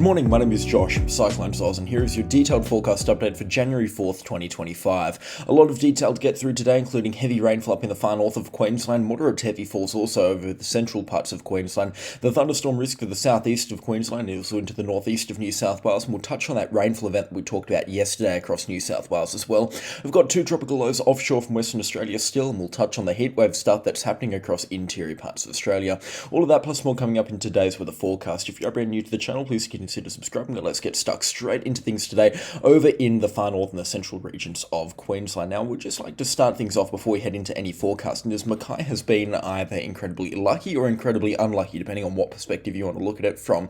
morning, my name is Josh from CyclonesOZ, and here is your detailed forecast update for January 4th, 2025. A lot of detail to get through today, including heavy rainfall up in the far north of Queensland, moderate to heavy falls also over the central parts of Queensland, the thunderstorm risk for the southeast of Queensland, and also into the northeast of New South Wales, and we'll touch on that rainfall event that we talked about yesterday across New South Wales as well. We've got two tropical lows offshore from Western Australia still, and we'll touch on the heatwave stuff that's happening across interior parts of Australia. All of that plus more coming up in today's weather forecast. If you are brand new to the channel, please consider subscribing, and let's get stuck straight into things today over in the far north and the central regions of Queensland. Now, we'd just like to start things off before we head into any forecasting, as Mackay has been either incredibly lucky or incredibly unlucky, depending on what perspective you want to look at it from.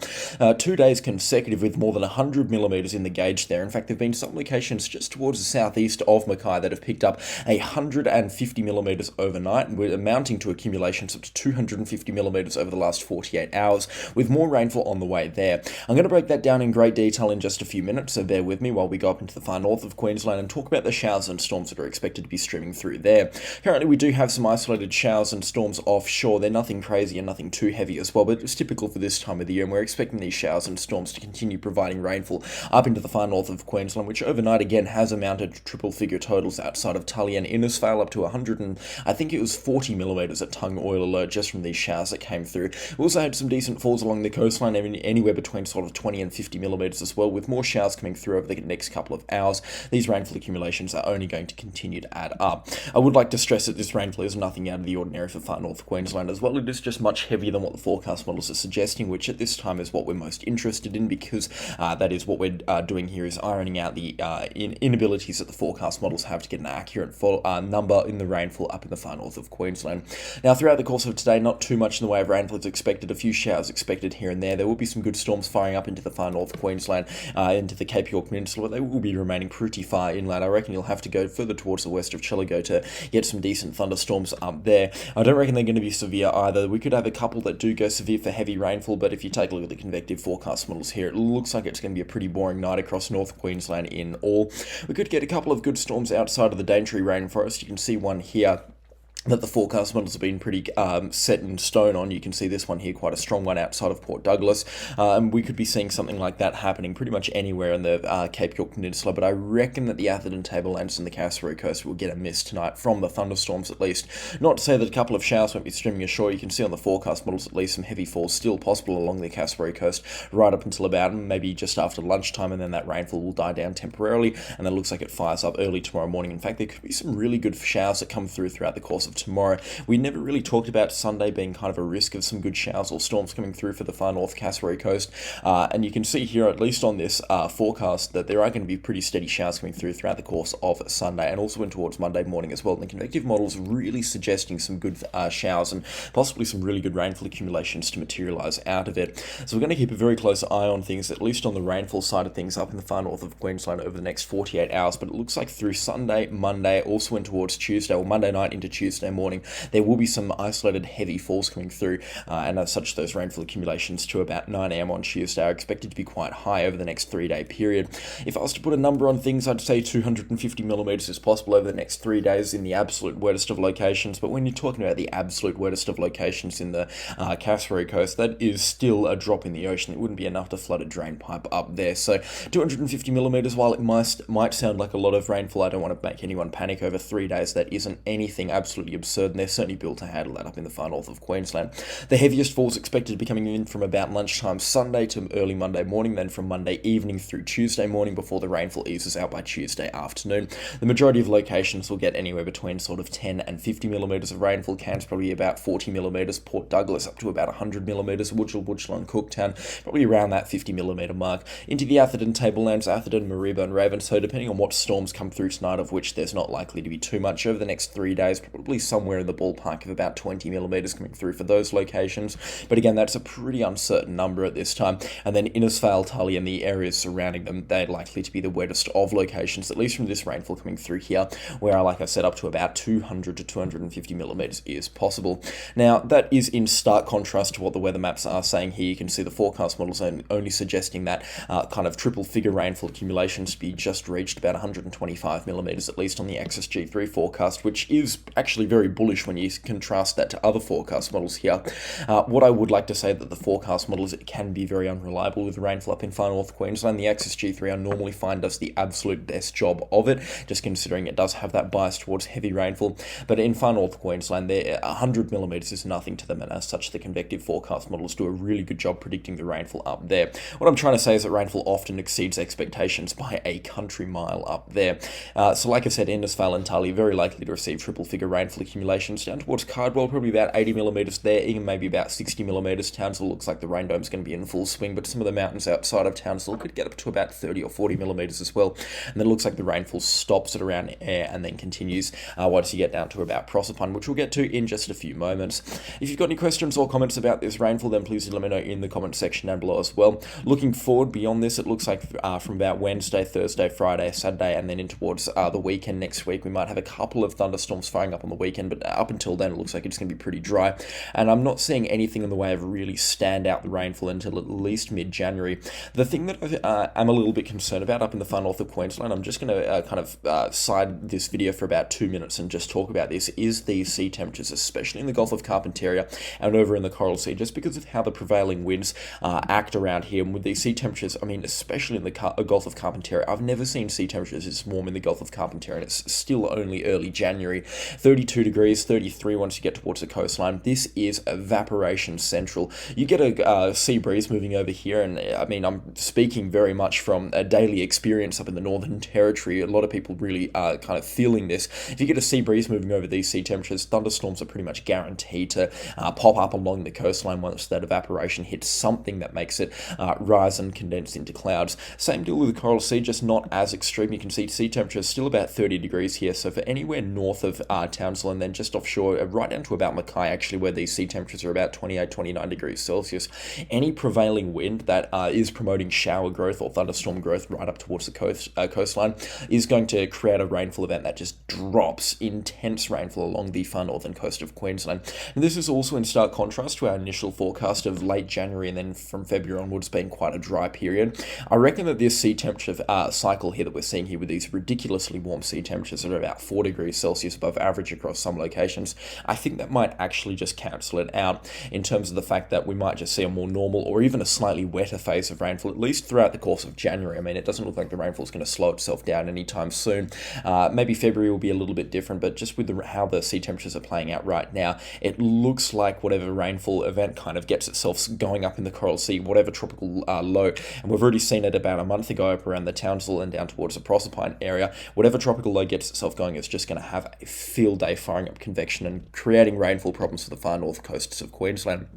2 days consecutive with more than 100 millimetres in the gauge there. In fact, there have been some locations just towards the southeast of Mackay that have picked up 150 millimetres overnight, and we're amounting to accumulations up to 250 millimetres over the last 48 hours, with more rainfall on the way there. I'm going to break that down in great detail in just a few minutes, so bear with me while we go up into the far north of Queensland and talk about the showers and storms that are expected to be streaming through there. Currently, we do have some isolated showers and storms offshore. They're nothing crazy and nothing too heavy as well, but it's typical for this time of the year, and we're expecting these showers and storms to continue providing rainfall up into the far north of Queensland, which overnight again has amounted to triple-figure totals outside of Tully and Innisfail, up to 100 and I think it was 40 millimetres at Tongue Oil Alert just from these showers that came through. We also had some decent falls along the coastline, anywhere between sort of 20 and 50 millimetres as well, with more showers coming through over the next couple of hours. These rainfall accumulations are only going to continue to add up. I would like to stress that this rainfall is nothing out of the ordinary for far north Queensland as well. It is just much heavier than what the forecast models are suggesting, which at this time is what we're most interested in, because that is what we're doing here, is ironing out the inabilities that the forecast models have to get an accurate number in the rainfall up in the far north of Queensland. Now, throughout the course of today, not too much in the way of rainfall is expected. A few showers expected here and there. There will be some good storms firing up into the far north Queensland, into the Cape York Peninsula. They will be remaining pretty far inland. I reckon you'll have to go further towards the west of Chillago to get some decent thunderstorms up there. I don't reckon they're going to be severe either. We could have a couple that do go severe for heavy rainfall, but if you take a look at the convective forecast models here, it looks like it's going to be a pretty boring night across North Queensland in all. We could get a couple of good storms outside of the Daintree rainforest. You can see one here that the forecast models have been pretty set in stone on. You can see this one here, quite a strong one outside of Port Douglas. We could be seeing something like that happening pretty much anywhere in the Cape York Peninsula, but I reckon that the Atherton Tablelands and the Cassowary Coast will get a miss tonight from the thunderstorms at least. Not to say that a couple of showers won't be streaming ashore. You can see on the forecast models at least some heavy falls still possible along the Cassowary Coast right up until about maybe just after lunchtime, and then that rainfall will die down temporarily, and it looks like it fires up early tomorrow morning. In fact, there could be some really good showers that come through throughout the course of tomorrow. We never really talked about Sunday being kind of a risk of some good showers or storms coming through for the far north Cassowary Coast, and you can see here, at least on this forecast, that there are going to be pretty steady showers coming through throughout the course of Sunday and also in towards Monday morning as well. And the convective models really suggesting some good showers and possibly some really good rainfall accumulations to materialise out of it. So we're going to keep a very close eye on things, at least on the rainfall side of things up in the far north of Queensland over the next 48 hours, but it looks like through Sunday, Monday, also in towards Tuesday, or Monday night into Tuesday morning, there will be some isolated heavy falls coming through, and as such, those rainfall accumulations to about 9 a.m. on Tuesday are expected to be quite high over the next 3-day period. If I was to put a number on things, I'd say 250 millimetres is possible over the next 3 days in the absolute wettest of locations, but when you're talking about the absolute wettest of locations in the Cassowary Coast, that is still a drop in the ocean. It wouldn't be enough to flood a drain pipe up there. So 250 millimetres, while it might sound like a lot of rainfall, I don't want to make anyone panic over 3 days. That isn't anything absolutely absurd, and they're certainly built to handle that up in the far north of Queensland. The heaviest falls expected to be coming in from about lunchtime Sunday to early Monday morning, then from Monday evening through Tuesday morning before the rainfall eases out by Tuesday afternoon. The majority of locations will get anywhere between sort of 10 and 50 millimetres of rainfall. Cairns probably about 40 millimetres, Port Douglas up to about 100 millimetres, Woodgel and Cooktown probably around that 50 millimetre mark. Into the Atherton Tablelands, Atherton, Mareeba and Raven, so depending on what storms come through tonight, of which there's not likely to be too much over the next 3 days, probably somewhere in the ballpark of about 20 millimetres coming through for those locations, but again, that's a pretty uncertain number at this time. And then Innisfail, Tully and the areas surrounding them, they're likely to be the wettest of locations, at least from this rainfall coming through here, where, like I said, up to about 200 to 250 millimetres is possible. Now, that is in stark contrast to what the weather maps are saying here. You can see the forecast models only suggesting that kind of triple figure rainfall accumulations to be just reached about 125 millimetres, at least on the Axis G3 forecast, which is actually actually very bullish when you contrast that to other forecast models here. What I would like to say that the forecast models can be very unreliable with rainfall up in far north Queensland. The Axis G3 I normally find does the absolute best job of it, just considering it does have that bias towards heavy rainfall. But in far north Queensland, 100 millimetres is nothing to them, and as such, the convective forecast models do a really good job predicting the rainfall up there. What I'm trying to say is that rainfall often exceeds expectations by a country mile up there. So like I said, Innisfail and Tully very likely to receive triple figure rainfall accumulations down towards Cardwell, probably about 80 millimetres there, even maybe about 60 millimetres. Townsville looks like the rain dome's going to be in full swing, but some of the mountains outside of Townsville could get up to about 30 or 40 millimetres as well. And then it looks like the rainfall stops at around Air and then continues once you get down to about Proserpine, which we'll get to in just a few moments. If you've got any questions or comments about this rainfall, then please let me know in the comment section down below as well. Looking forward beyond this, it looks like from about Wednesday, Thursday, Friday, Saturday, and then in towards the weekend next week, we might have a couple of thunderstorms firing up on the weekend, but up until then, it looks like it's going to be pretty dry. And I'm not seeing anything in the way of really stand out the rainfall until at least mid-January. The thing that I'm a little bit concerned about up in the far north of Queensland, I'm just going to side this video for about 2 minutes and just talk about this, is these sea temperatures, especially in the Gulf of Carpentaria and over in the Coral Sea, just because of how the prevailing winds act around here. And with these sea temperatures, I mean, especially in the Gulf of Carpentaria, I've never seen sea temperatures this warm in the Gulf of Carpentaria, and it's still only early January. 32 degrees, 33 once you get towards the coastline. This is evaporation central. You get a sea breeze moving over here, and I mean, I'm speaking very much from a daily experience up in the Northern Territory. A lot of people really are kind of feeling this. If you get a sea breeze moving over these sea temperatures, thunderstorms are pretty much guaranteed to pop up along the coastline once that evaporation hits something that makes it rise and condense into clouds. Same deal with the Coral Sea, just not as extreme. You can see sea temperatures still about 30 degrees here, so for anywhere north of Townsville and then just offshore, right down to about Mackay actually, where these sea temperatures are about 28, 29 degrees Celsius, any prevailing wind that is promoting shower growth or thunderstorm growth right up towards the coastline is going to create a rainfall event that just drops intense rainfall along the far northern coast of Queensland. And this is also in stark contrast to our initial forecast of late January and then from February onwards being quite a dry period. I reckon that this sea temperature cycle here that we're seeing here with these ridiculously warm sea temperatures that are about 4 degrees Celsius above average across some locations, I think that might actually just cancel it out in terms of the fact that we might just see a more normal or even a slightly wetter phase of rainfall, at least throughout the course of January. I mean, it doesn't look like the rainfall is going to slow itself down anytime soon. Maybe February will be a little bit different, but just with how the sea temperatures are playing out right now, it looks like whatever rainfall event kind of gets itself going up in the Coral Sea, whatever tropical low, and we've already seen it about a month ago up around the Townsville and down towards the Proserpine area, whatever tropical low gets itself going, it's just going to have a field day firing up convection and creating rainfall problems for the far north coasts of Queensland.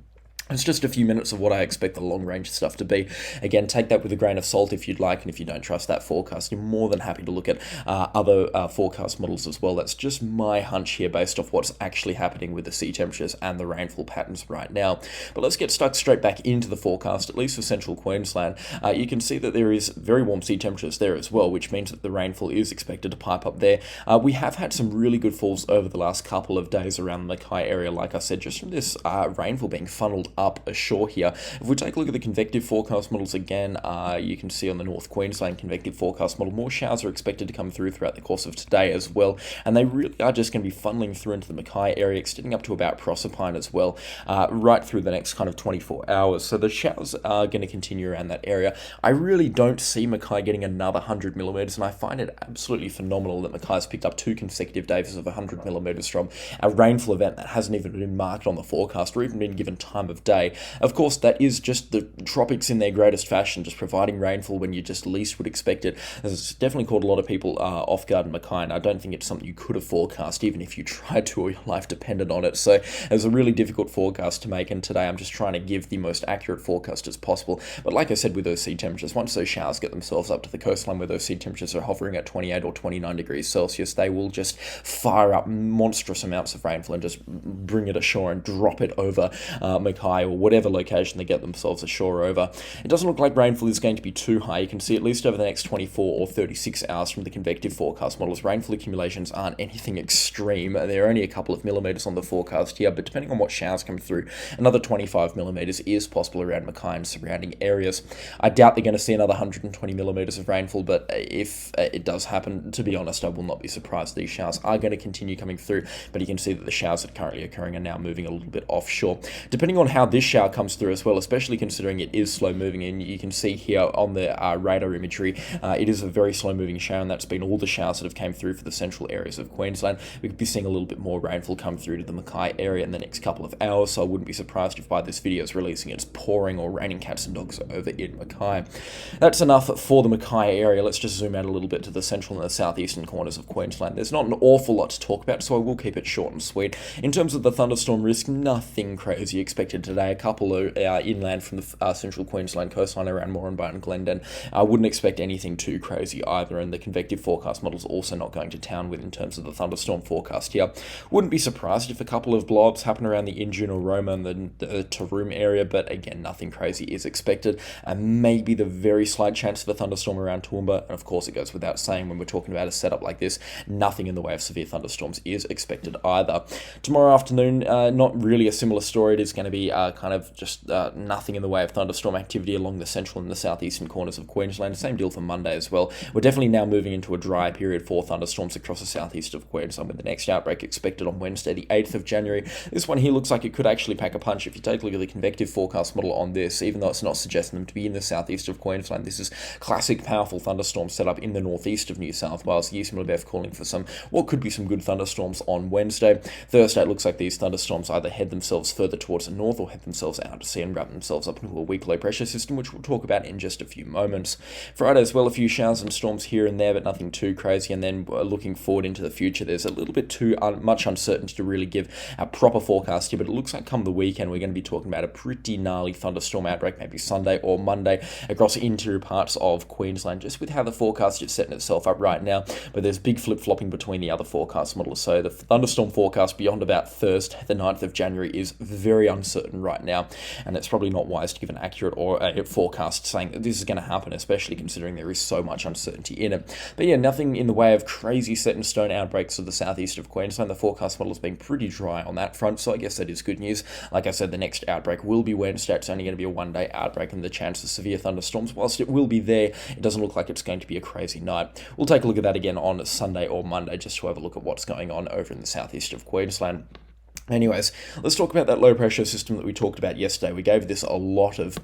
It's just a few minutes of what I expect the long-range stuff to be. Again, take that with a grain of salt if you'd like, and if you don't trust that forecast, you're more than happy to look at other forecast models as well. That's just my hunch here based off what's actually happening with the sea temperatures and the rainfall patterns right now. But let's get stuck straight back into the forecast, at least for central Queensland. You can see that there is very warm sea temperatures there as well, which means that the rainfall is expected to pipe up there. We have had some really good falls over the last couple of days around the Mackay area, like I said, just from this rainfall being funneled up ashore here. If we take a look at the convective forecast models again, you can see on the North Queensland convective forecast model, more showers are expected to come through throughout the course of today as well, and they really are just going to be funneling through into the Mackay area, extending up to about Proserpine as well, right through the next kind of 24 hours. So the showers are going to continue around that area. I really don't see Mackay getting another 100 millimetres, and I find it absolutely phenomenal that Mackay's picked up 2 consecutive days of 100 millimetres from a rainfall event that hasn't even been marked on the forecast or even been given time of day. Of course, that is just the tropics in their greatest fashion, just providing rainfall when you just least would expect it. It's definitely caught a lot of people off guard in Mackay, and I don't think it's something you could have forecast, even if you tried to or your life depended on it. So it was a really difficult forecast to make, and today I'm just trying to give the most accurate forecast as possible. But like I said, with those sea temperatures, once those showers get themselves up to the coastline where those sea temperatures are hovering at 28 or 29 degrees Celsius, they will just fire up monstrous amounts of rainfall and just bring it ashore and drop it over Mackay Mackay or whatever location they get themselves ashore over. It doesn't look like rainfall is going to be too high. You can see at least over the next 24 or 36 hours from the convective forecast models, rainfall accumulations aren't anything extreme. There are only a couple of millimetres on the forecast here, but depending on what showers come through, another 25 millimetres is possible around Mackay and surrounding areas. I doubt they're going to see another 120 millimetres of rainfall, but if it does happen, to be honest, I will not be surprised. These showers are going to continue coming through, but you can see that the showers that are currently occurring are now moving a little bit offshore. Depending on how this shower comes through as well, especially considering it is slow moving, and you can see here on the radar imagery, it is a very slow moving shower, and that's been all the showers that have came through for the central areas of Queensland. We could be seeing a little bit more rainfall come through to the Mackay area in the next couple of hours, so I wouldn't be surprised if by this video is releasing it's pouring or raining cats and dogs over in Mackay. That's enough for the Mackay area. Let's just zoom out a little bit to the central and the southeastern corners of Queensland. There's not an awful lot to talk about, so I will keep it short and sweet. In terms of the thunderstorm risk, nothing crazy expected today. A couple are inland from the central Queensland coastline around Moranbah and Glendon. I wouldn't expect anything too crazy either, and the convective forecast model's also not going to town with in terms of the thunderstorm forecast here. Wouldn't be surprised if a couple of blow-ups happen around the Injune or Roma and the Taroom area, but again, nothing crazy is expected, and maybe the very slight chance of a thunderstorm around Toowoomba, and of course it goes without saying when we're talking about a setup like this, nothing in the way of severe thunderstorms is expected either. Tomorrow afternoon, not really a similar story. It is going to be kind of just nothing in the way of thunderstorm activity along the central and the southeastern corners of Queensland. Same deal for Monday as well. We're definitely now moving into a dry period for thunderstorms across the southeast of Queensland, with the next outbreak expected on Wednesday, the 8th of January. This one here looks like it could actually pack a punch. If you take a look at the convective forecast model on this, even though it's not suggesting them to be in the southeast of Queensland, this is classic powerful thunderstorm setup in the northeast of New South Wales. USMLBF calling for what could be some good thunderstorms on Wednesday. Thursday, it looks like these thunderstorms either head themselves further towards the north or head themselves out to sea and wrap themselves up into a weak low pressure system, which we'll talk about in just a few moments. Friday as well, a few showers and storms here and there, but nothing too crazy. And then looking forward into the future, there's a little bit too much uncertainty to really give a proper forecast here, but it looks like come the weekend, we're going to be talking about a pretty gnarly thunderstorm outbreak, maybe Sunday or Monday, across interior parts of Queensland, just with how the forecast is setting itself up right now. But there's big flip-flopping between the other forecast models. So the thunderstorm forecast beyond about Thursday, the 9th of January, is very uncertain right now, and it's probably not wise to give an accurate or a forecast saying that this is going to happen, especially considering there is so much uncertainty in it. But yeah, nothing in the way of crazy set-in-stone outbreaks of the southeast of Queensland. The forecast model has been pretty dry on that front, so I guess that is good news. Like I said, the next outbreak will be Wednesday. It's only going to be a one-day outbreak, and the chance of severe thunderstorms, whilst it will be there, it doesn't look like it's going to be a crazy night. We'll take a look at that again on Sunday or Monday, just to have a look at what's going on over in the southeast of Queensland. Anyways, let's talk about that low pressure system that we talked about yesterday. We gave this a lot of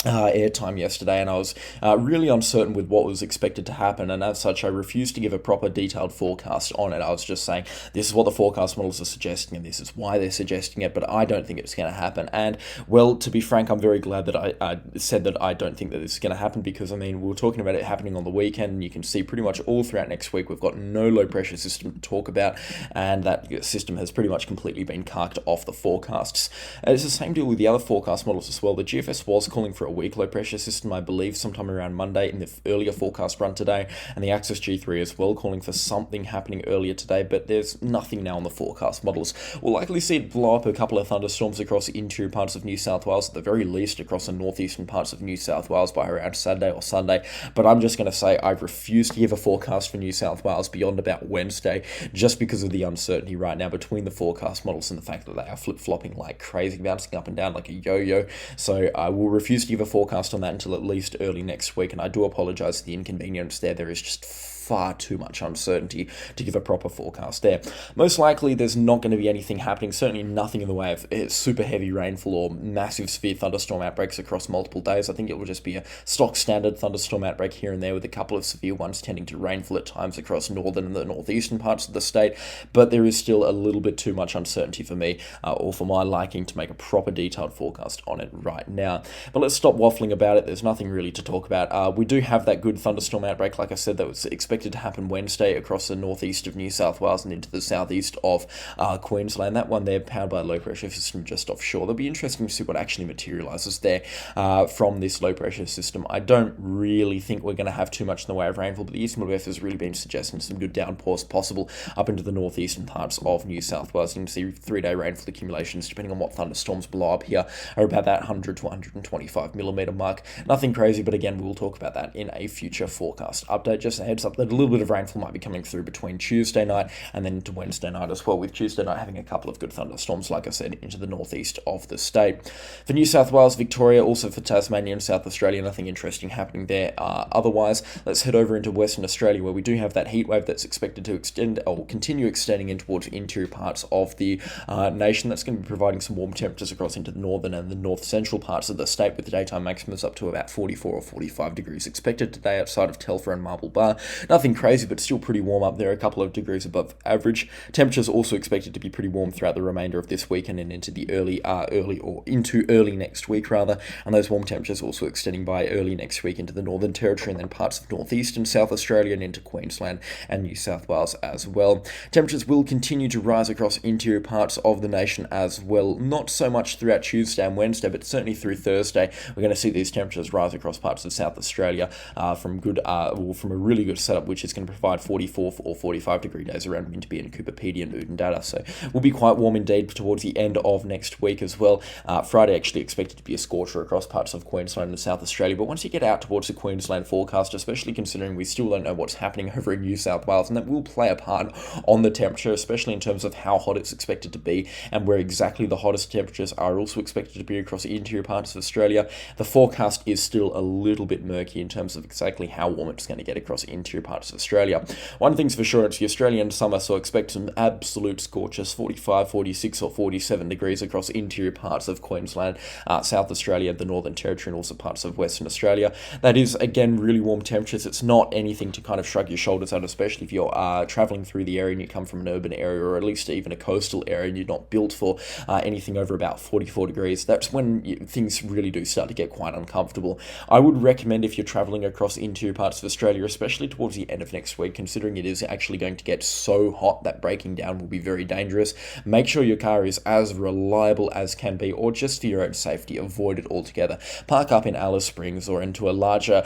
airtime yesterday, and I was really uncertain with what was expected to happen, and as such I refused to give a proper detailed forecast on it. I was just saying this is what the forecast models are suggesting and this is why they're suggesting it, but I don't think it's going to happen. And well, to be frank, I'm very glad that I said that I don't think that this is going to happen, because I mean, we were talking about it happening on the weekend, and you can see pretty much all throughout next week we've got no low pressure system to talk about, and that system has pretty much completely been carked off the forecasts. And it's the same deal with the other forecast models as well. The GFS was calling for a weak low pressure system, I believe sometime around Monday in the earlier forecast run today, and the Axis G3 as well calling for something happening earlier today, but there's nothing now on the forecast models. We'll likely see it blow up a couple of thunderstorms across the interior parts of New South Wales, at the very least across the northeastern parts of New South Wales by around Saturday or Sunday, but I'm just going to say I refuse to give a forecast for New South Wales beyond about Wednesday, just because of the uncertainty right now between the forecast models and the fact that they are flip-flopping like crazy, bouncing up and down like a yo-yo. So I will refuse to give a forecast on that until at least early next week, and I do apologise for the inconvenience there. There is just far too much uncertainty to give a proper forecast there. Most likely there's not going to be anything happening, certainly nothing in the way of super heavy rainfall or massive severe thunderstorm outbreaks across multiple days. I think it will just be a stock standard thunderstorm outbreak here and there, with a couple of severe ones tending to rainfall at times across northern and the northeastern parts of the state, but there is still a little bit too much uncertainty for me, or for my liking, to make a proper detailed forecast on it right now. But let's stop waffling about it. There's nothing really to talk about. We do have that good thunderstorm outbreak, like I said, that was expected expected to happen Wednesday across the northeast of New South Wales and into the southeast of Queensland. That one there, powered by a low pressure system just offshore. It'll be interesting to see what actually materialises there from this low pressure system. I don't really think we're going to have too much in the way of rainfall, but the ECMWF has really been suggesting some good downpours possible up into the northeastern parts of New South Wales. You can see 3-day rainfall accumulations, depending on what thunderstorms blow up here, are about that 100 to 125 millimetre mark. Nothing crazy, but again, we'll talk about that in a future forecast update. Just a heads up that a little bit of rainfall might be coming through between Tuesday night and then into Wednesday night as well, with Tuesday night having a couple of good thunderstorms, like I said, into the northeast of the state. For New South Wales, Victoria, also for Tasmania and South Australia, nothing interesting happening there. Otherwise, let's head over into Western Australia, where we do have that heat wave that's expected to extend or continue extending in towards interior parts of the nation. That's going to be providing some warm temperatures across into the northern and the north central parts of the state, with the daytime maximums up to about 44 or 45 degrees expected today outside of Telfer and Marble Bar. Nothing crazy, but still pretty warm up there, a couple of degrees above average. Temperatures also expected to be pretty warm throughout the remainder of this weekend and into the early next week rather, and those warm temperatures also extending by early next week into the Northern Territory and then parts of Northeast and South Australia and into Queensland and New South Wales as well. Temperatures will continue to rise across interior parts of the nation as well, not so much throughout Tuesday and Wednesday, but certainly through Thursday. We're going to see these temperatures rise across parts of South Australia from a really good setup, which is going to provide 44 or 45 degree days around Winterby and Cooperpedy and Oodendata. So we'll be quite warm indeed towards the end of next week as well. Friday actually expected to be a scorcher across parts of Queensland and South Australia, but once you get out towards the Queensland forecast, especially considering we still don't know what's happening over in New South Wales, and that will play a part on the temperature, especially in terms of how hot it's expected to be and where exactly the hottest temperatures are also expected to be across the interior parts of Australia. The forecast is still a little bit murky in terms of exactly how warm it's going to get across interior parts of Australia. One thing's for sure, it's the Australian summer, so expect some absolute scorches, 45, 46 or 47 degrees across interior parts of Queensland, South Australia, the Northern Territory and also parts of Western Australia. That is, again, really warm temperatures. It's not anything to kind of shrug your shoulders at, especially if you're travelling through the area and you come from an urban area or at least even a coastal area and you're not built for anything over about 44 degrees. That's when things really do start to get quite uncomfortable. I would recommend, if you're travelling across interior parts of Australia, especially towards the end of next week, considering it is actually going to get so hot that breaking down will be very dangerous, make sure your car is as reliable as can be, or just for your own safety, avoid it altogether. Park up in Alice Springs or into a larger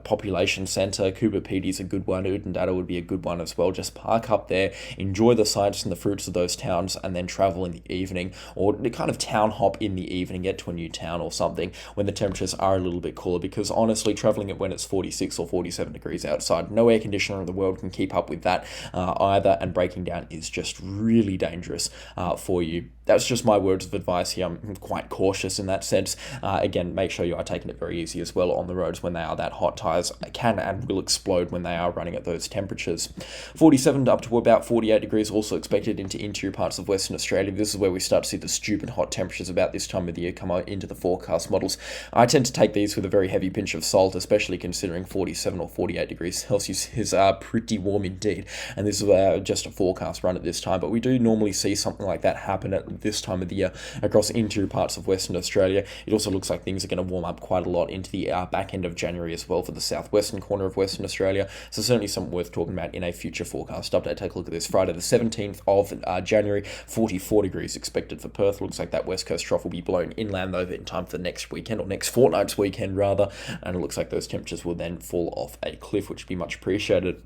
population centre. Cooperpedy is a good one. Oodendata would be a good one as well. Just park up there, enjoy the sights and the fruits of those towns, and then travel in the evening, or kind of town hop in the evening, get to a new town or something when the temperatures are a little bit cooler, because honestly, travelling it when it's 46 or 47 degrees outside, no air conditioner in the world can keep up with that either, and breaking down is just really dangerous for you. That's just my words of advice here. I'm quite cautious in that sense. Again, make sure you are taking it very easy as well on the roads when they are that hot. Tyres can and will explode when they are running at those temperatures. 47 up to about 48 degrees also expected into interior parts of Western Australia. This is where we start to see the stupid hot temperatures about this time of the year come out into the forecast models. I tend to take these with a very heavy pinch of salt, especially considering 47 or 48 degrees Celsius is pretty warm indeed. And this is just a forecast run at this time, but we do normally see something like that happen at this time of the year across interior parts of Western Australia. It also looks like things are going to warm up quite a lot into the back end of January as well for the southwestern corner of Western Australia. So certainly something worth talking about in a future forecast update. Take a look at this. Friday the 17th of January, 44 degrees expected for Perth. Looks like that west coast trough will be blown inland though in time for the next weekend, or next fortnight's weekend rather, and it looks like those temperatures will then fall off a cliff, which would be much appreciated.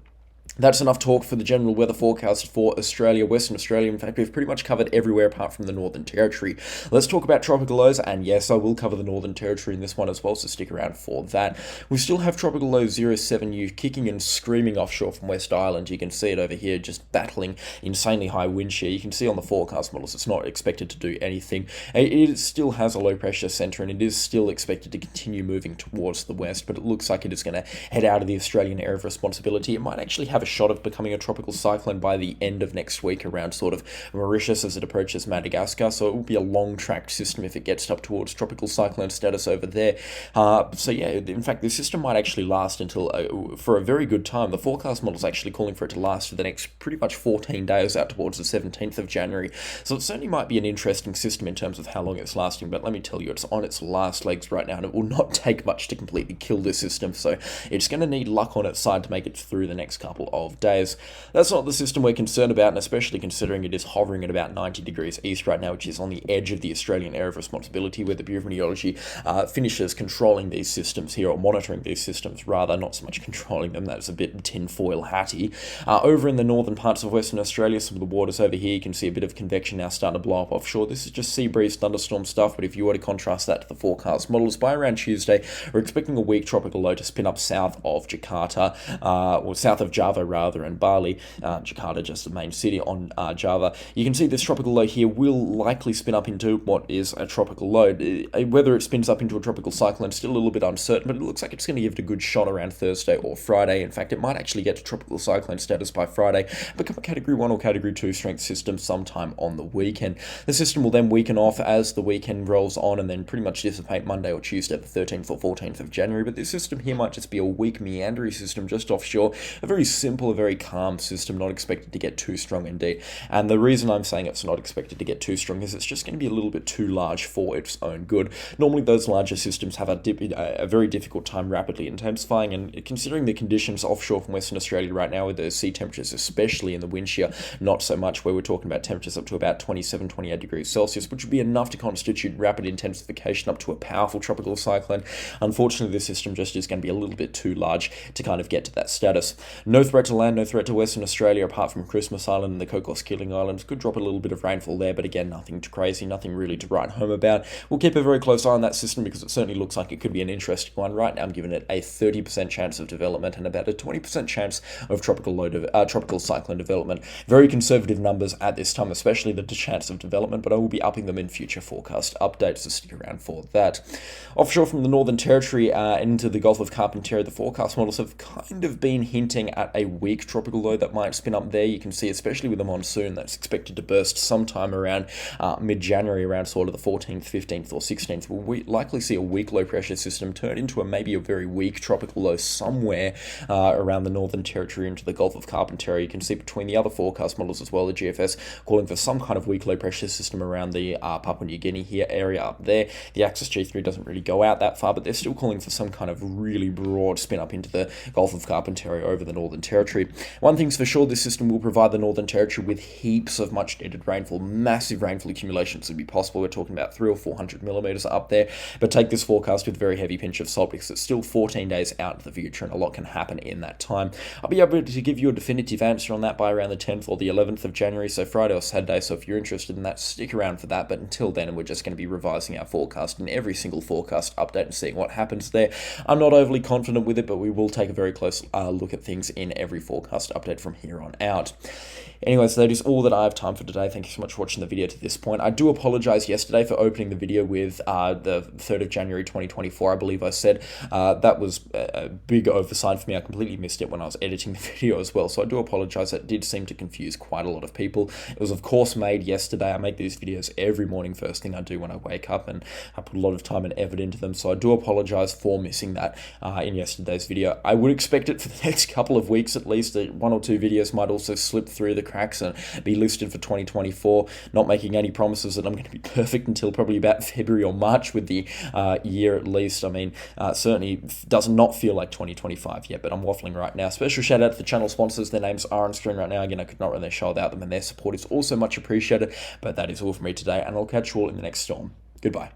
That's enough talk for the general weather forecast for Australia, Western Australia. In fact, we've pretty much covered everywhere apart from the Northern Territory. Let's talk about tropical lows, and yes, I will cover the Northern Territory in this one as well, so stick around for that. We still have tropical low 07U kicking and screaming offshore from West Island. You can see it over here, just battling insanely high wind shear. You can see on the forecast models it's not expected to do anything. It still has a low pressure centre, and it is still expected to continue moving towards the west, but it looks like it is going to head out of the Australian area of responsibility. It might actually have have a shot of becoming a tropical cyclone by the end of next week around sort of Mauritius as it approaches Madagascar, so it will be a long-tracked system if it gets up towards tropical cyclone status over there. So yeah, in fact, the system might actually last until, for a very good time. The forecast model is actually calling for it to last for the next pretty much 14 days out towards the 17th of January, so it certainly might be an interesting system in terms of how long it's lasting, but let me tell you, it's on its last legs right now, and it will not take much to completely kill this system, so it's going to need luck on its side to make it through the next couple of days. That's not the system we're concerned about, and especially considering it is hovering at about 90 degrees east right now, which is on the edge of the Australian area of responsibility, where the Bureau of Meteorology finishes controlling these systems here, or monitoring these systems rather, not so much controlling them. That's a bit tinfoil hatty. Over in the northern parts of Western Australia, some of the waters over here, you can see a bit of convection now starting to blow up offshore. This is just sea breeze thunderstorm stuff, but if you were to contrast that to the forecast models, by around Tuesday, we're expecting a weak tropical low to spin up south of Jakarta, or south of Java rather, and Bali. Jakarta just the main city on Java. You can see this tropical low here will likely spin up into what is a tropical low. Whether it spins up into a tropical cyclone is still a little bit uncertain, but it looks like it's going to give it a good shot around Thursday or Friday. In fact, it might actually get to tropical cyclone status by Friday, become a Category 1 or Category 2 strength system sometime on the weekend. The system will then weaken off as the weekend rolls on and then pretty much dissipate Monday or Tuesday, the 13th or 14th of January, but this system here might just be a weak meandering system just offshore, a very simple, a very calm system, not expected to get too strong indeed. And the reason I'm saying it's not expected to get too strong is it's just going to be a little bit too large for its own good. Normally those larger systems have a very difficult time rapidly intensifying, and considering the conditions offshore from Western Australia right now with the sea temperatures, especially in the wind shear, not so much, where we're talking about temperatures up to about 27, 28 degrees Celsius, which would be enough to constitute rapid intensification up to a powerful tropical cyclone. Unfortunately, this system just is going to be a little bit too large to kind of get to that status. No threat to land, no threat to Western Australia apart from Christmas Island and the Cocos-Keeling Islands. Could drop a little bit of rainfall there, but again, nothing too crazy, nothing really to write home about. We'll keep a very close eye on that system because it certainly looks like it could be an interesting one. Right now, I'm giving it a 30% chance of development and about a 20% chance of tropical cyclone development. Very conservative numbers at this time, especially the chance of development, but I will be upping them in future forecast updates, so stick around for that. Offshore from the Northern Territory into the Gulf of Carpentaria, the forecast models have kind of been hinting at a weak tropical low that might spin up there. You can see, especially with the monsoon, that's expected to burst sometime around mid-January, around sort of the 14th, 15th or 16th. We'll likely see a weak low pressure system turn into maybe a very weak tropical low somewhere around the Northern Territory into the Gulf of Carpentaria. You can see between the other forecast models as well, the GFS calling for some kind of weak low pressure system around the Papua New Guinea here area up there. The Axis G3 doesn't really go out that far, but they're still calling for some kind of really broad spin up into the Gulf of Carpentaria over the Northern Territory. One thing's for sure, this system will provide the Northern Territory with heaps of much needed rainfall. Massive rainfall accumulations would be possible. We're talking about 300 or 400 millimeters up there, but take this forecast with a very heavy pinch of salt because it's still 14 days out into the future and a lot can happen in that time. I'll be able to give you a definitive answer on that by around the 10th or the 11th of January, so Friday or Saturday, so if you're interested in that, stick around for that, but until then, we're just going to be revising our forecast in every single forecast update and seeing what happens there. I'm not overly confident with it, but we will take a very close look at things in every forecast update from here on out. Anyway, so that is all that I have time for today. Thank you so much for watching the video to this point. I do apologize yesterday for opening the video with the 3rd of January 2024, I believe I said. That was a big oversight for me. I completely missed it when I was editing the video as well, so I do apologize. That did seem to confuse quite a lot of people. It was, of course, made yesterday. I make these videos every morning, first thing I do when I wake up, and I put a lot of time and effort into them, so I do apologize for missing that in yesterday's video. I would expect it for the next couple of weeks at least. One or two videos might also slip through the cracks and be listed for 2024. Not making any promises that I'm going to be perfect until probably about February or March with the year at least. I mean, certainly does not feel like 2025 yet, but I'm waffling right now. Special shout out to the channel sponsors. Their names are on screen right now. Again, I could not run their show without them, and their support is also much appreciated. But that is all for me today, and I'll catch you all in the next storm. Goodbye.